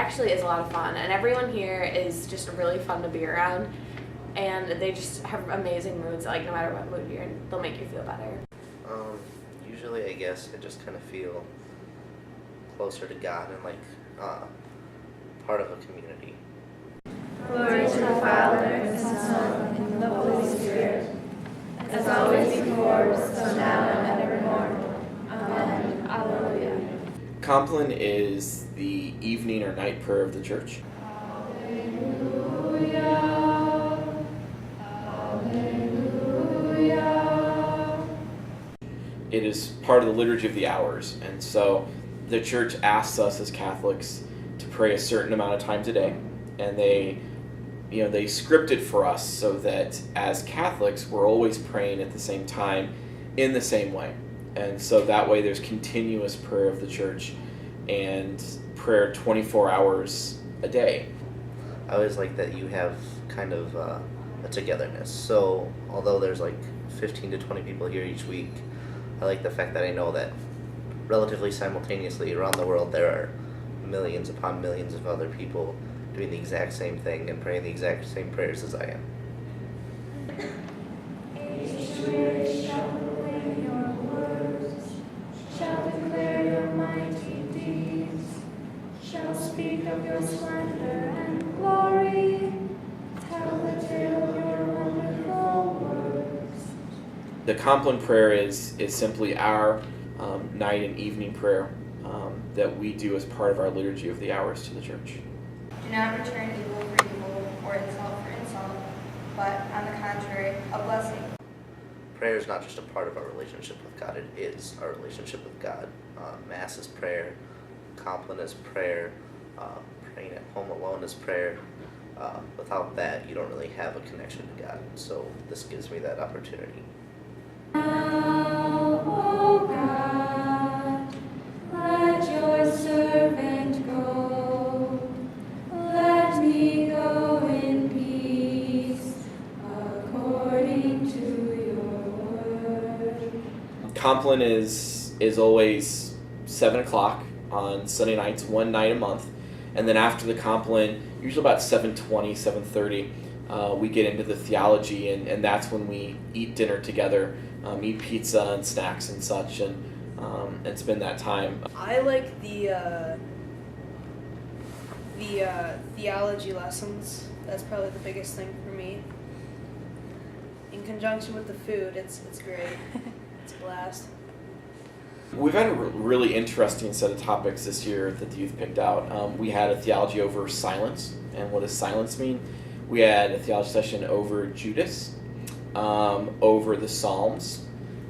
actually is a lot of fun, and everyone here is just really fun to be around, and they just have amazing moods. Like no matter what mood you're in, they'll make you feel better. Usually I guess I just kind of feel closer to God and like part of a community. Glory to the Father, and to the Son, and to the Holy Spirit, as always before, so now and evermore. Amen. Alleluia. Compline is the evening or night prayer of the church. Alleluia. Alleluia. It is part of the liturgy of the hours, and so the church asks us as Catholics to pray a certain amount of times a day, and they script it for us so that as Catholics we're always praying at the same time in the same way. And so that way there's continuous prayer of the church and prayer 24 hours a day. I always like that you have kind of a togetherness. So although there's like 15 to 20 people here each week, I like the fact that I know that relatively simultaneously around the world there are millions upon millions of other people doing the exact same thing and praying the exact same prayers as I am. Shall declare your mighty deeds, shall speak of your splendor and glory, tell the tale of your wonderful works. The Compline prayer is simply our night and evening prayer that we do as part of our liturgy of the hours to the church. Do not return evil for evil or insult for insult, but on the contrary, a blessing. Prayer is not just a part of our relationship with God, it is our relationship with God. Mass is prayer, Compline is prayer, praying at home alone is prayer. Without that, you don't really have a connection to God. So this gives me that opportunity. Now, O God, let your servant go. Let me go in peace, according to your word. Compline is always 7 o'clock on Sunday nights, one night a month. And then after the Compline, usually about 7:20, 7:30, we get into the theology, and that's when we eat dinner together, eat pizza and snacks and such, and spend that time. I like the theology lessons. That's probably the biggest thing for me. In conjunction with the food, it's great. It's a blast. We've had a really interesting set of topics this year that the youth picked out. We had a theology over silence, and what does silence mean? We had a theology session over Judas, over the Psalms,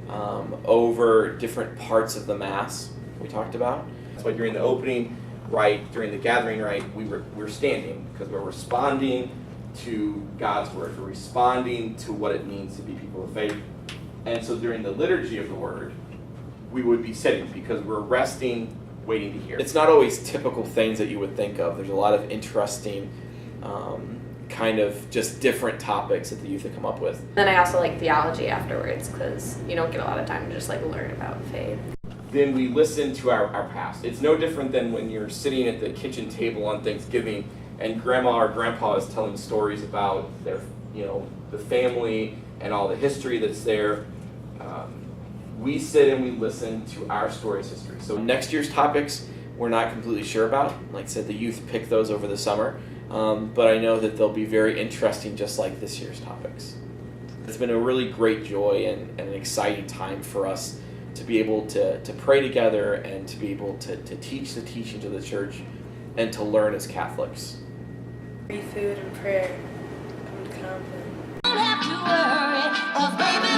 over different parts of the Mass we talked about. That's why during the opening rite, during the gathering rite, we're standing because we're responding to God's Word. We're responding to what it means to be people of faith. And so during the liturgy of the Word, we would be sitting because we're resting, waiting to hear. It's not always typical things that you would think of. There's a lot of interesting kind of just different topics that the youth have come up with. Then I also like theology afterwards because you don't get a lot of time to just like learn about faith. Then we listen to our past. It's no different than when you're sitting at the kitchen table on Thanksgiving and grandma or grandpa is telling stories about their, the family and all the history that's there. We sit and we listen to our story's history. So next year's topics, we're not completely sure about. Like I said, the youth pick those over the summer. But I know that they'll be very interesting, just like this year's topics. It's been a really great joy and an exciting time for us to be able to pray together and to be able to teach the teachings of the church and to learn as Catholics. Free food and prayer. Come to Compline. Don't have to worry, 'cause baby